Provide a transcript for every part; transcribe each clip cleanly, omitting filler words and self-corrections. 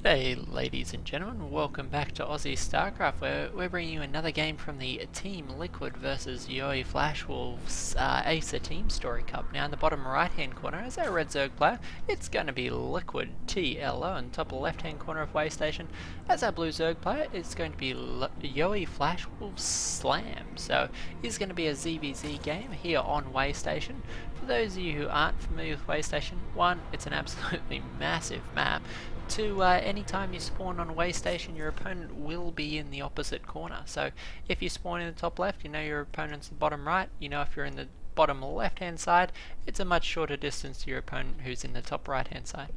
G'day ladies and gentlemen, welcome back to Aussie Starcraft where we're bringing you another game from the Team Liquid versus YoeFWSlam's ACER Team Story Cup. Now in the bottom right hand corner is our red Zerg player. It's going to be Liquid TLO, and top of the left hand corner of Waystation as our blue Zerg player it's going to be YoeFWSlam. So it's going to be a ZvZ game here on Waystation. For those of you who aren't familiar with Waystation, one, it's an absolutely massive map. Two, anytime you spawn on Waystation, your opponent will be in the opposite corner. So if you spawn in the top left, you know your opponent's the bottom right. You know if you're in the bottom left hand side, it's a much shorter distance to your opponent who's in the top right hand side.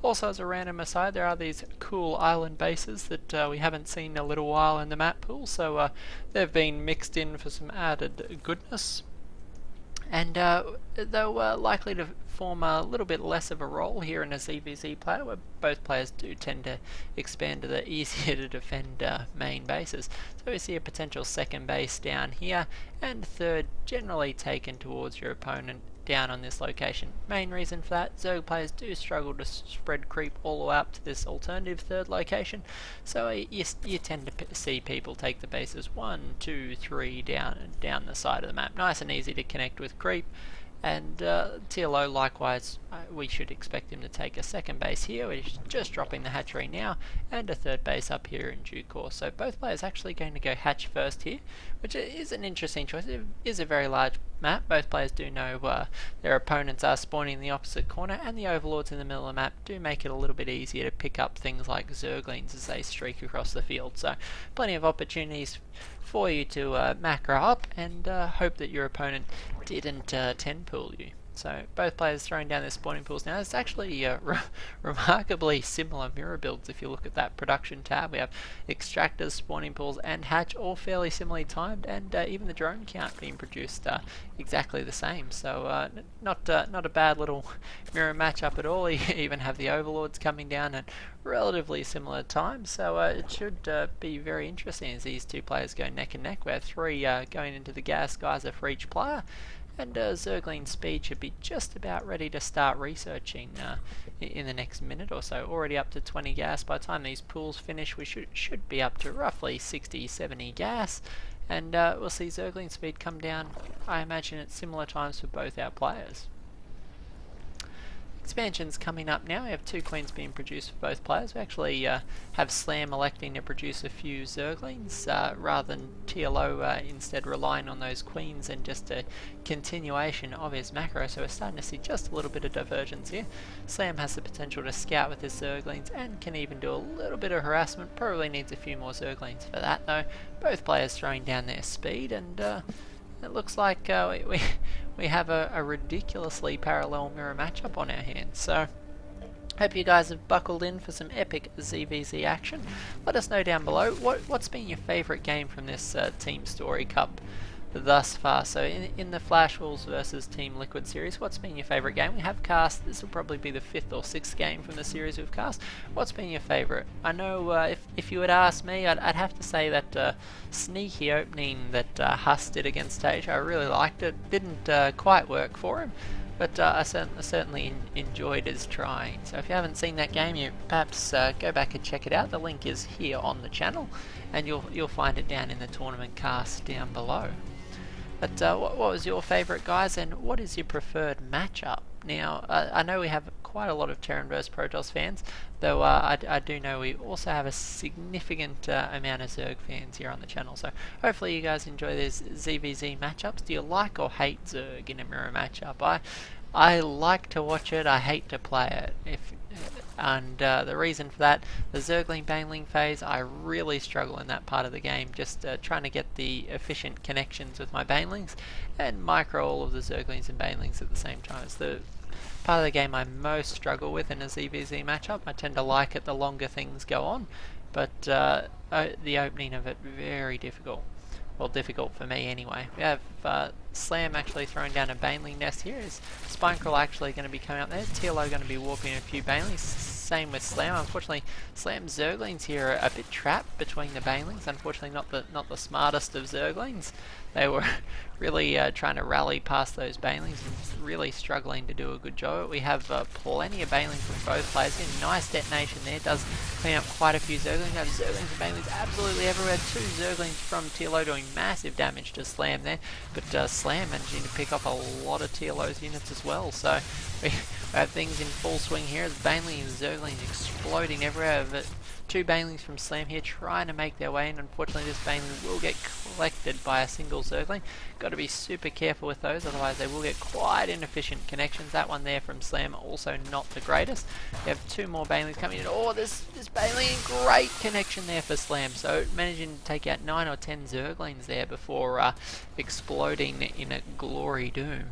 Also, as a random aside, there are these cool island bases that we haven't seen in a little while in the map pool, so they've been mixed in for some added goodness. And they're likely to form a little bit less of a role here in a ZvZ player, where both players do tend to expand to the easier to defend main bases. So we see a potential second base down here, and third generally taken towards your opponent down on this location. Main reason for that, Zerg players do struggle to spread creep all the way up to this alternative third location, so you tend to see people take the bases 1, 2, 3 down the side of the map. Nice and easy to connect with creep. And TLO likewise, we should expect him to take a second base here. We're just dropping the hatchery now, and a third base up here in due course. So both players actually going to go hatch first here, which is an interesting choice. It is a very large map. Both players do know their opponents are spawning in the opposite corner, and the overlords in the middle of the map do make it a little bit easier to pick up things like Zerglings as they streak across the field. So plenty of opportunities for you to macro up and hope that your opponent didn't 10 pool you. So both players throwing down their spawning pools now. It's actually remarkably similar mirror builds if you look at that production tab. We have extractors, spawning pools and hatch all fairly similarly timed, and even the drone count being produced exactly the same. So not a bad little mirror matchup at all. You even have the overlords coming down at relatively similar times, so it should be very interesting as these two players go neck and neck. We have 3 going into the gas geyser for each player. And Zergling speed should be just about ready to start researching in the next minute or so. Already up to 20 gas. By the time these pools finish, we should be up to roughly 60-70 gas. And we'll see Zergling speed come down, I imagine, at similar times for both our players. Expansions coming up now. We have 2 queens being produced for both players. We actually have Slam electing to produce a few Zerglings rather than TLO instead relying on those queens and just a continuation of his macro. So we're starting to see just a little bit of divergence here. Slam has the potential to scout with his Zerglings and can even do a little bit of harassment. Probably needs a few more Zerglings for that though. Both players throwing down their speed, and it looks like we have a ridiculously parallel mirror matchup on our hands. So hope you guys have buckled in for some epic ZvZ action. Let us know down below what's been your favourite game from this Team Story Cup thus far. So in the Flash Wolves versus Team Liquid series, what's been your favourite game? We have cast, this will probably be the 5th or 6th game from the series we've cast. What's been your favourite? I know if you would ask me, I'd have to say that sneaky opening that Huss did against Stage, I really liked it. Didn't quite work for him, but I certainly enjoyed his trying. So if you haven't seen that game, you perhaps go back and check it out. The link is here on the channel, and you'll find it down in the tournament cast down below. But what was your favourite, guys, and what is your preferred matchup? Now, I know we have quite a lot of Terran vs Protoss fans, though I do know we also have a significant amount of Zerg fans here on the channel. So hopefully you guys enjoy these ZvZ matchups. Do you like or hate Zerg in a mirror matchup? I like to watch it, I hate to play it. And the reason for that, the Zergling Baneling phase, I really struggle in that part of the game, just trying to get the efficient connections with my Banelings and micro all of the Zerglings and Banelings at the same time. It's the part of the game I most struggle with in a ZvZ matchup. I tend to like it the longer things go on, but the opening of it very difficult. Well, difficult for me anyway. We have Slam actually throwing down a baneling nest here. Is Spinecrawl actually going to be coming up there? TLO going to be warping a few banelings. Same with Slam. Unfortunately, Slam's Zerglings here are a bit trapped between the banelings. Unfortunately, not the smartest of Zerglings. They were really trying to rally past those banelings and really struggling to do a good job. We have plenty of banelings from both players here. Nice detonation there. Does clean up quite a few Zerglings. We have Zerglings and banelings absolutely everywhere. 2 Zerglings from TLO doing massive damage to Slam there. But Slam managing to pick up a lot of TLO's units as well. So we have things in full swing here. As Baneling and Zerglings exploding everywhere. But 2 banelings from Slam here trying to make their way in. Unfortunately, this baneling will get collected by a single Zergling. Got to be super careful with those, otherwise they will get quite inefficient connections. That one there from Slam also not the greatest. We have 2 more banelings coming in. Oh, this baneling, great connection there for Slam. So managing to take out 9 or 10 Zerglings there before exploding in a glory doom.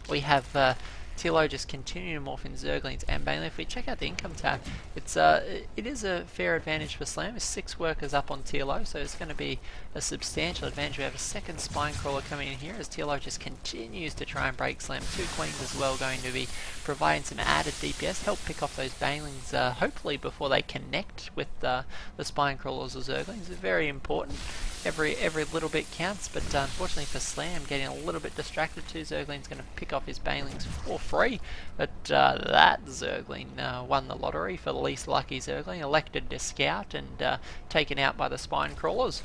We have TLO just continuing to morph in Zerglings and Baneling. If we check out the income tab, it is a fair advantage for Slam. There's 6 workers up on TLO, so it's going to be a substantial advantage. We have a second Spinecrawler coming in here as TLO just continues to try and break Slam. 2 Queens as well going to be providing some added DPS, help pick off those Banelings hopefully before they connect with the Spinecrawlers or Zerglings. It's very important. Every little bit counts, but unfortunately for Slam, getting a little bit distracted. 2 Zerglings going to pick off his Banelings for free, but that Zergling won the lottery for the least lucky Zergling, elected to scout and taken out by the Spinecrawlers.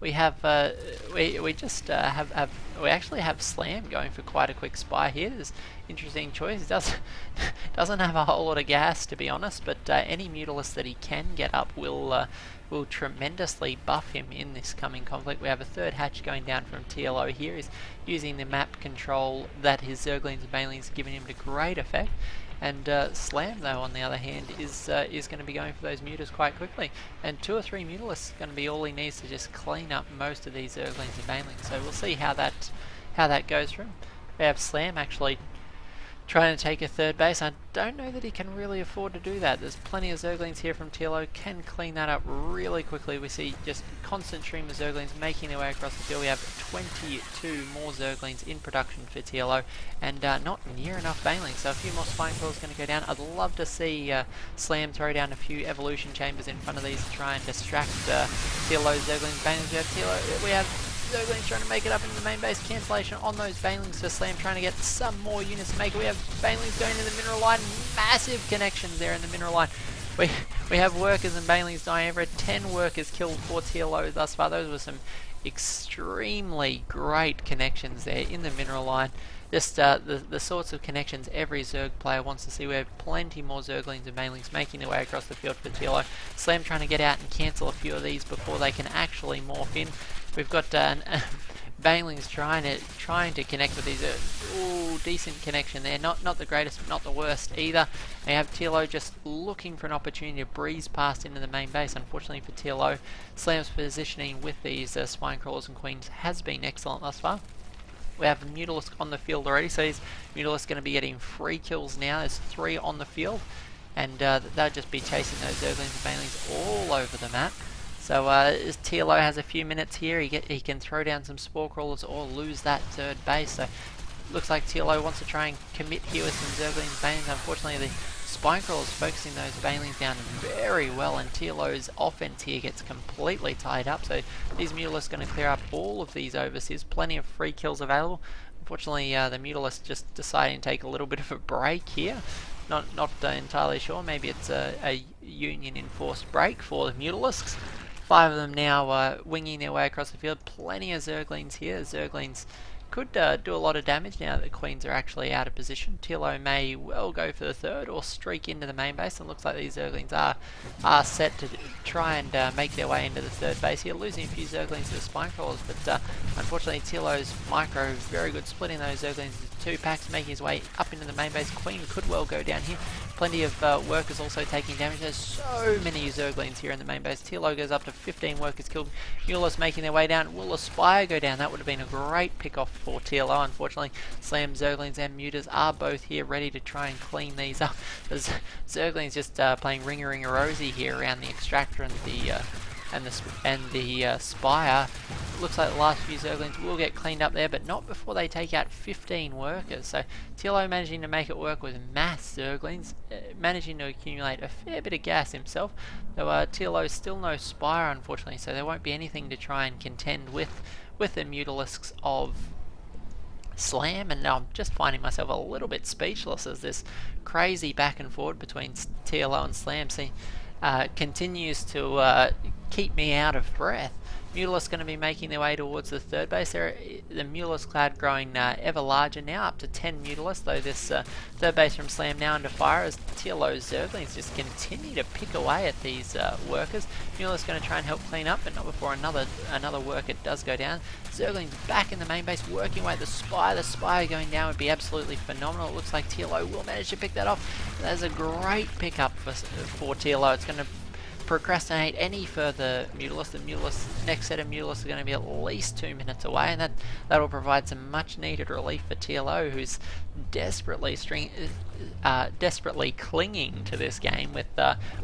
We have we actually have Slam going for quite a quick spy here. There's interesting choice. He doesn't have a whole lot of gas, to be honest, but any Mutalisk that he can get up will tremendously buff him in this coming conflict. We have a 3rd hatch going down from TLO here. He's using the map control that his Zerglings and Banelings are giving him to great effect. And Slam, though, on the other hand, is going to be going for those Mutas quite quickly. And 2 or 3 Mutalisks are going to be all he needs to just clean up most of these Zerglings and Banelings. So we'll see how that goes for him. We have Slam actually trying to take a 3rd base. I don't know that he can really afford to do that. There's plenty of Zerglings here from TLO, can clean that up really quickly. We see just constant stream of Zerglings making their way across the field. We have 22 more Zerglings in production for TLO, and not near enough Banelings, so a few more Spinecrawlers going to go down. I'd love to see Slam throw down a few evolution chambers in front of these to try and distract TLO's Zerglings. Banelings, we have Zerglings trying to make it up into the main base. Cancellation on those Banelings for Slam, trying to get some more units to make it. We have Banelings going to the mineral line. Massive connections there in the mineral line. We have workers and Banelings dying over 10 workers killed for TLO thus far. Those were some extremely great connections there in the mineral line. Just the sorts of connections every Zerg player wants to see. We have plenty more Zerglings and Banelings making their way across the field for TLO. Slam trying to get out and cancel a few of these before they can actually morph in. We've got Banelings trying to connect with these. Decent connection there. Not the greatest, but not the worst either. We have TLO just looking for an opportunity to breeze past into the main base. Unfortunately for TLO, Slam's positioning with these Spinecrawlers and Queens has been excellent thus far. We have Mutalisk on the field already, so these Mutalisk going to be getting 3 kills now. There's 3 on the field, and they'll just be chasing those Zerglings and Banelings all over the map. So as TLO has a few minutes here, he can throw down some Spore Crawlers or lose that 3rd base. So looks like TLO wants to try and commit here with some Zerglings and Banelings. Unfortunately, the Spinecrawlers focusing those Banelings down very well, and TLO's offense here gets completely tied up. So these Mutalisks going to clear up all of these overseers. Plenty of free kills available. Unfortunately, the Mutalisk just deciding to take a little bit of a break here. Not entirely sure. Maybe it's a union enforced break for the Mutalisks. 5 of them now winging their way across the field. Plenty of Zerglings here. Zerglings could do a lot of damage now that the Queens are actually out of position. TLO may well go for the 3rd or streak into the main base. It looks like these Zerglings are set to try and make their way into the 3rd base here. Losing a few Zerglings to the Spinecrawlers, but unfortunately TLO's micro is very good, splitting those Zerglings into 2 packs, making his way up into the main base. Queen could well go down here. Plenty of workers also taking damage. There's so many Zerglings here in the main base. TLO goes up to 15 workers killed. Mutalisk making their way down. Will Aspire go down? That would have been a great pick-off for TLO. Unfortunately, Slam, Zerglings and Mutas are both here ready to try and clean these up. There's Zerglings just playing Ring-a-Ring-a-Rosy here around the Extractor and the Spire. looks like the last few Zerglings will get cleaned up there, but not before they take out 15 workers. So TLO managing to make it work with mass Zerglings, managing to accumulate a fair bit of gas himself. Though TLO still no Spire, unfortunately, so there won't be anything to try and contend with the Mutalisks of Slam, and now I'm just finding myself a little bit speechless as this crazy back and forward between TLO and Slam continues to keep me out of breath. Mutalisks going to be making their way towards the third base. The Mutalisk cloud growing ever larger now, up to 10 Mutalisks, though this third base from Slam now under fire as TLO's Zerglings just continue to pick away at these workers. Mutalisk going to try and help clean up, but not before another worker does go down. Zerglings back in the main base, working away at the Spire. The Spire going down would be absolutely phenomenal. It looks like TLO will manage to pick that off. That's a great pickup for TLO. It's going to procrastinate any further Mutalisks. The next set of Mutalisks are going to be at least 2 minutes away, and that'll provide some much needed relief for TLO, who's desperately clinging to this game with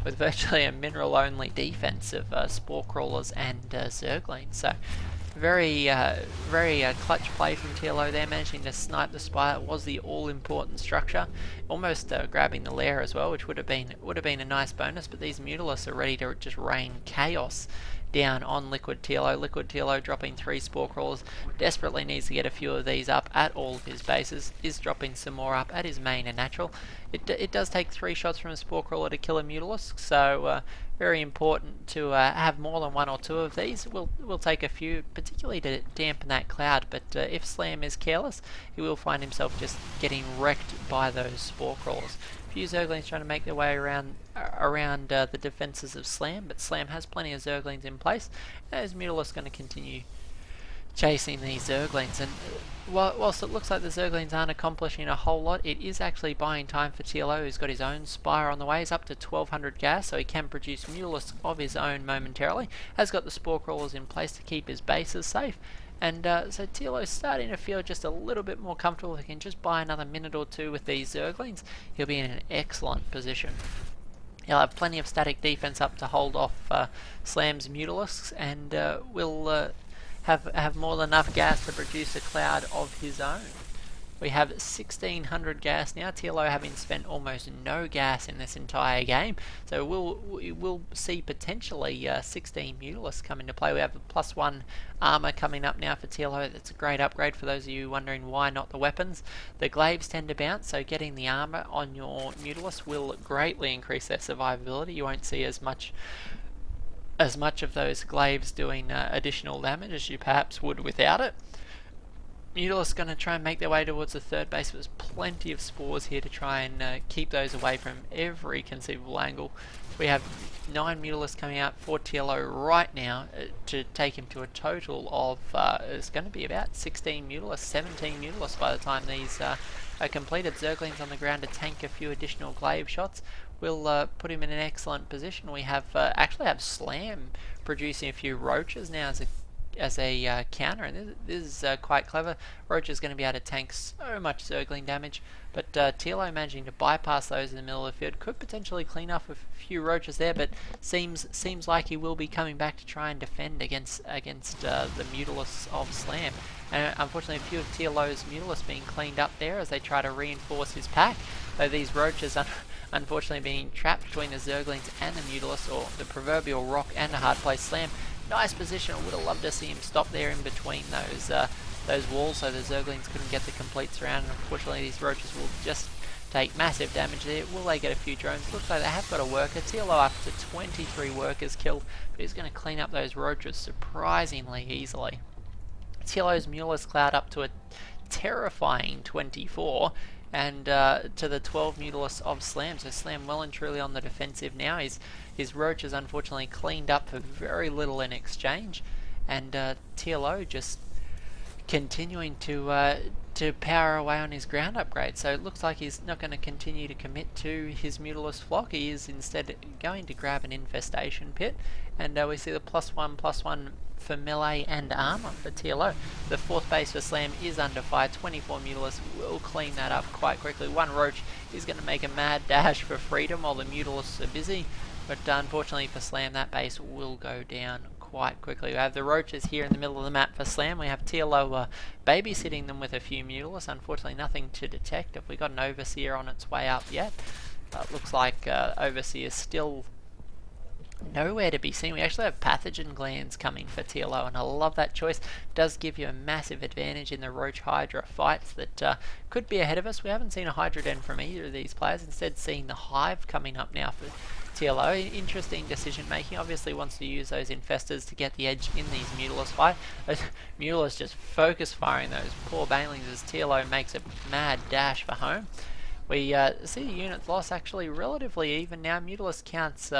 virtually a mineral only defense of Spore Crawlers and Zerglings. So very clutch play from TLO there, managing to snipe the Spire. It was the all-important structure, almost grabbing the lair as well, which would have been a nice bonus. But these Mutalisks are ready to just rain chaos down on Liquid TLO. Liquid TLO dropping 3 Spore Crawlers, desperately needs to get a few of these up at all of his bases, is dropping some more up at his main and natural. It does take 3 shots from a Spore Crawler to kill a Mutalisk, so very important to have more than 1 or 2 of these. We'll take a few, particularly to dampen that cloud, but if Slam is careless, he will find himself just getting wrecked by those Spore Crawlers. A few Zerglings trying to make their way around the defences of Slam, but Slam has plenty of Zerglings in place, as Mutalisk going to continue chasing these Zerglings. And whilst it looks like the Zerglings aren't accomplishing a whole lot, it is actually buying time for TLO, who's got his own Spire on the way. He's up to 1200 gas, so he can produce Mutalisks of his own momentarily. Has got the Spore Crawlers in place to keep his bases safe. And so TLO's starting to feel just a little bit more comfortable. If he can just buy another minute or 2 with these Zerglings, he'll be in an excellent position. He'll have plenty of static defense up to hold off Slam's Mutalisks, and will have more than enough gas to produce a cloud of his own. We have 1600 gas now, TLO having spent almost no gas in this entire game, so we'll see potentially 16 Mutalisks come into play. We have the +1 armor coming up now for TLO. That's a great upgrade for those of you wondering why not the weapons. The glaives tend to bounce, so getting the armor on your Mutalisks will greatly increase their survivability. You won't see as much of those glaives doing additional damage as you perhaps would without it. Mutalisks going to try and make their way towards the third base. There's plenty of spores here to try and keep those away from every conceivable angle. We have 9 Mutalisks coming out for TLO right now to take him to a total of, it's going to be about 16 Mutalisks, 17 Mutalisks by the time these are completed. Zerglings on the ground to tank a few additional glaive shots will put him in an excellent position. We have actually have Slam producing a few roaches now as a counter, and this is quite clever. Roach is going to be able to tank so much Zergling damage, but TLO managing to bypass those in the middle of the field could potentially clean up a few roaches there, but seems like he will be coming back to try and defend against the Mutalisks of Slam. And unfortunately, a few of TLO's Mutalisks being cleaned up there as they try to reinforce his pack, though these roaches are unfortunately being trapped between the Zerglings and the Mutalisks, or the proverbial rock and a hard place. Slam, nice position. I would have loved to see him stop there in between those walls so the Zerglings couldn't get the complete surround, and unfortunately these roaches will just take massive damage there. Will they get a few drones? Looks like they have got a worker. TLO up to 23 workers killed, but he's going to clean up those roaches surprisingly easily. TLO's Mutalisk cloud up to a terrifying 24, and to the 12 Mutalisks of Slam. So Slam well and truly on the defensive now. His roach is unfortunately cleaned up for very little in exchange, and TLO just continuing to power away on his ground upgrade. So it looks like he's not going to continue to commit to his Mutalisk flock. He is instead going to grab an infestation pit, and we see the +1/+1 for melee and armor for TLO. The fourth base for Slam is under fire. 24 Mutalisks will clean that up quite quickly. One roach is going to make a mad dash for freedom while the Mutalisks are busy, but unfortunately for Slam, that base will go down quite quickly. We have the roaches here in the middle of the map for Slam. We have TLO babysitting them with a few Mutalists. Unfortunately, nothing to detect. Have we got an Overseer on its way up yet? Looks like Overseer is still nowhere to be seen. We actually have pathogen glands coming for TLO, and I love that choice. It does give you a massive advantage in the Roach Hydra fights that could be ahead of us. We haven't seen a Hydra Den from either of these players, instead seeing the Hive coming up now for TLO. Interesting decision making. Obviously wants to use those infestors to get the edge in these Mutalist fight. Those Mutalists just focus firing those poor banelings as TLO makes a mad dash for home. We see the units lost actually relatively even now. Mutalist counts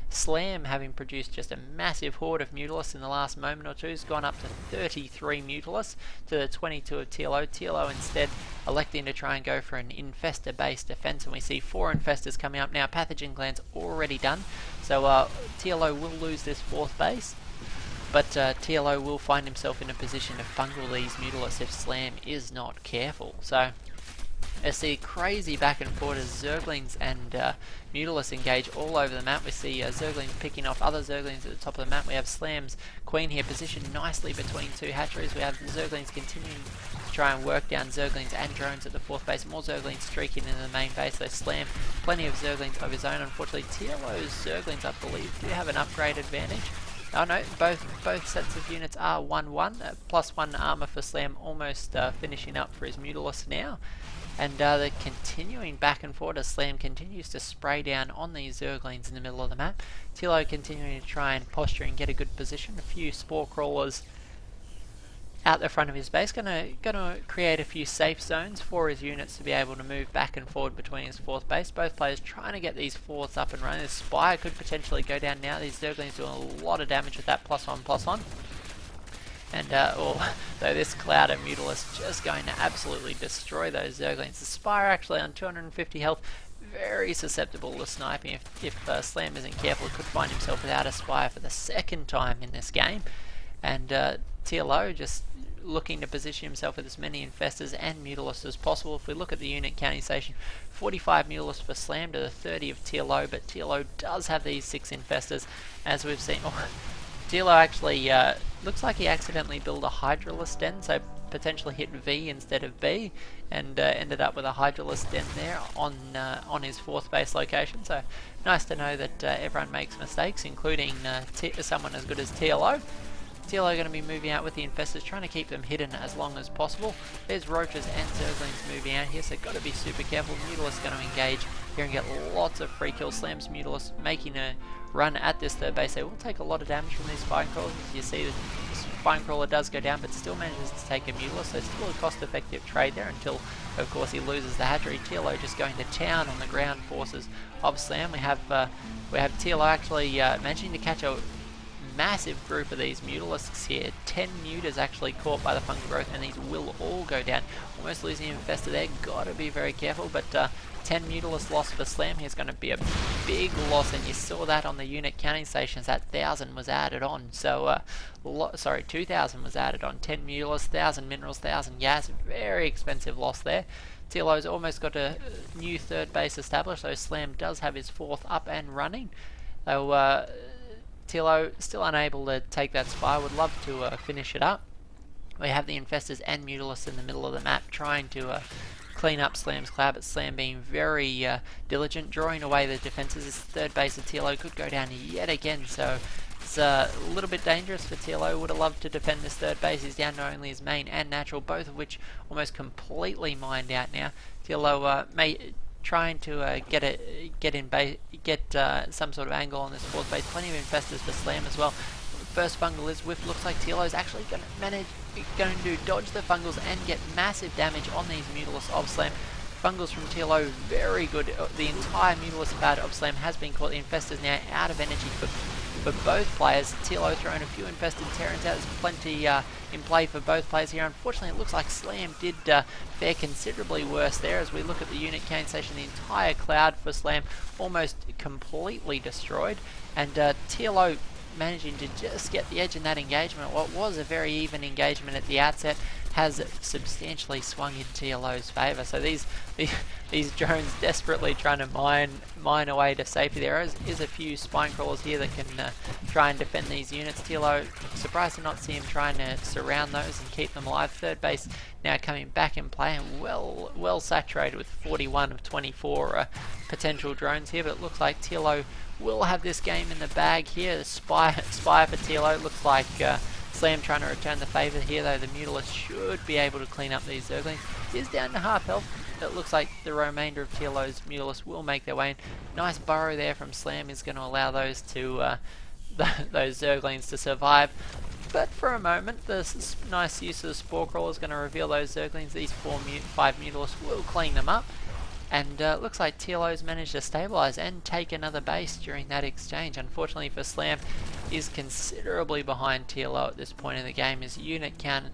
Slam having produced just a massive horde of Mutalists in the last moment or two. Has gone up to 33 Mutalists to the 22 of TLO. TLO instead electing to try and go for an infestor based defense, and we see 4 infestors coming up now. Pathogen glands already done, so TLO will lose this 4th base. But TLO will find himself in a position to fungal these Mutalists if Slam is not careful. So I see crazy back and forth as Zerglings and Mutalists engage all over the map. We see Zerglings picking off other Zerglings at the top of the map. We have Slam's Queen here positioned nicely between 2 hatcheries. We have Zerglings continuing to try and work down Zerglings and drones at the 4th base. More Zerglings streaking into the main base. So Slam, plenty of Zerglings of his own. Unfortunately, TLO's Zerglings, I believe, do have an upgrade advantage. Oh no, both sets of units are 1-1. +1 armor for Slam, almost finishing up for his Mutalist now. And they're continuing back and forth as Slam continues to spray down on these Zerglings in the middle of the map. TLO continuing to try and posture and get a good position. A few Spore Crawlers out the front of his base. Gonna create a few safe zones for his units to be able to move back and forward between his 4th base. Both players trying to get these 4ths up and running. The Spire could potentially go down now. These Zerglings doing a lot of damage with that +1/+1. And though this cloud of Mutalist just going to absolutely destroy those Zerglings. The Spire actually on 250 health, very susceptible to sniping. If Slam isn't careful, he could find himself without a Spire for the 2nd time in this game. And TLO just looking to position himself with as many infestors and Mutalists as possible. If we look at the unit counting station, 45 Mutalists for Slam to the 30 of TLO, but TLO does have these 6 infestors, as we've seen. TLO actually looks like he accidentally built a Hydralisk Den, so potentially hit V instead of B, and ended up with a Hydralisk Den there on his 4th base location. So nice to know that everyone makes mistakes, including someone as good as TLO. TLO going to be moving out with the infestors, trying to keep them hidden as long as possible. There's roaches and Zerglings moving out here, so got to be super careful. Mutalist going to engage here and get lots of free kills. Slam's Mutalist making a run at this 3rd base. They will take a lot of damage from these Spine Crawlers. You see the Spine Crawler does go down, but still manages to take a Mutalist, so still a cost-effective trade there until, of course, he loses the hatchery. TLO just going to town on the ground forces of Slam. We have TLO actually managing to catch a massive group of these Mutalisks here. 10 Mutas actually caught by the fungal growth, and these will all go down. Almost losing infestor there, gotta be very careful, but 10 Mutalists lost for Slam. Here's going to be a big loss, and you saw that on the unit counting stations. That 1,000 was added on, so 2,000 was added on. 10 Mutalists, 1,000 minerals, 1,000 gas, very expensive loss there. TLO's almost got a new 3rd base established, so Slam does have his 4th up and running. So TLO still unable to take that Spire. Would love to finish it up. We have the infestors and Mutalists in the middle of the map trying to clean up Slam's cloud, but Slam being very diligent, drawing away the defenses. This 3rd base of TLO could go down yet again, so it's a little bit dangerous for TLO. Would have loved to defend this 3rd base. He's down to only his main and natural, both of which almost completely mined out now. TLO trying to get some sort of angle on this 4th base. Plenty of infestors for Slam as well. First fungal is whiffed. Looks like TLO's actually going to dodge the fungals and get massive damage on these Mutalists of Slam. Fungals from TLO, very good. The entire Mutalist cloud of Slam has been caught. The infestors now out of energy for both players. TLO throwing a few infested Terrans out. There's plenty in play for both players here. Unfortunately, it looks like Slam did fare considerably worse there. As we look at the unit counting station, the entire cloud for Slam almost completely destroyed, and TLO managing to just get the edge in that engagement. What was a very even engagement at the outset, has substantially swung in TLO's favour. So these drones desperately trying to mine away to safety. There is a few spine crawlers here that can try and defend these units. TLO, surprised to not see him trying to surround those and keep them alive. Third base now coming back in play and well saturated with 41 of 24 potential drones here, but it looks like TLO will have this game in the bag here. The spy for TLO looks like Slam trying to return the favour here, though the Mutalist should be able to clean up these Zerglings. He is down to half health. It looks like the remainder of TLO's Mutalists will make their way in. Nice burrow there from Slam is going to allow those to those Zerglings to survive. But for a moment, the nice use of the Spore Crawler is going to reveal those Zerglings. These 5 Mutalists will clean them up. And looks like TLO's managed to stabilise and take another base during that exchange. Unfortunately for Slam, is considerably behind TLO at this point in the game. His unit count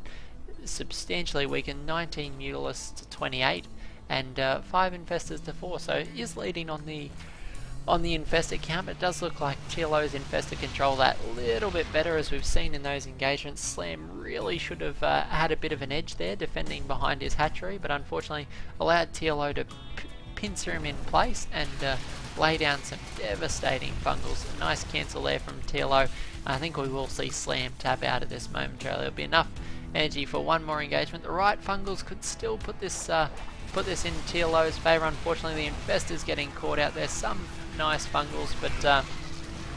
substantially weakened, 19 Mutalists to 28, and 5 Infestors to 4. So he is leading on the Infestor count, but it does look like TLO's Infestor control that a little bit better, as we've seen in those engagements. Slam really should have had a bit of an edge there defending behind his hatchery, but unfortunately allowed TLO to pincer him in place and lay down some devastating fungals. A nice cancel there from TLO. I think we will see Slam tap out of this momentarily. There'll be enough energy for one more engagement. The right fungals could still put this in TLO's favour. Unfortunately, the Infestor's getting caught out there. Some nice fungals, but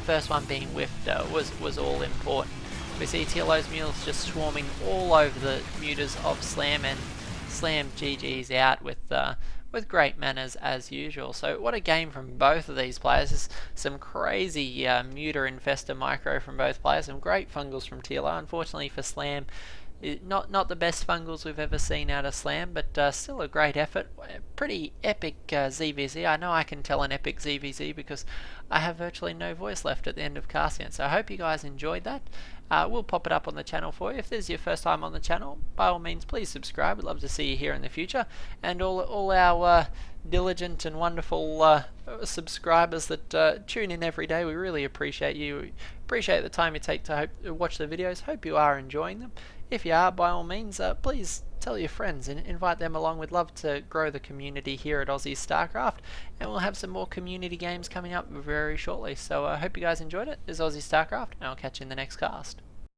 first one being whiffed was all important. We see TLO's mules just swarming all over the muters of Slam, and Slam GG's out with great manners as usual. So what a game from both of these players. There's some crazy muter infestor micro from both players. Some great fungals from TLO. Unfortunately for Slam, not the best fungals we've ever seen out of Slam, but still a great effort. Pretty epic ZvZ. I know I can tell an epic ZvZ because I have virtually no voice left at the end of casting it. So I hope you guys enjoyed that. We'll pop it up on the channel for you. If this is your first time on the channel, by all means please subscribe. We'd love to see you here in the future. And all our diligent and wonderful subscribers that tune in every day, we really appreciate you. We appreciate the time you take to watch the videos. Hope you are enjoying them. If you are, by all means, please tell your friends and invite them along. We'd love to grow the community here at Aussie StarCraft, and we'll have some more community games coming up very shortly. So I hope you guys enjoyed it. This is Aussie StarCraft, and I'll catch you in the next cast.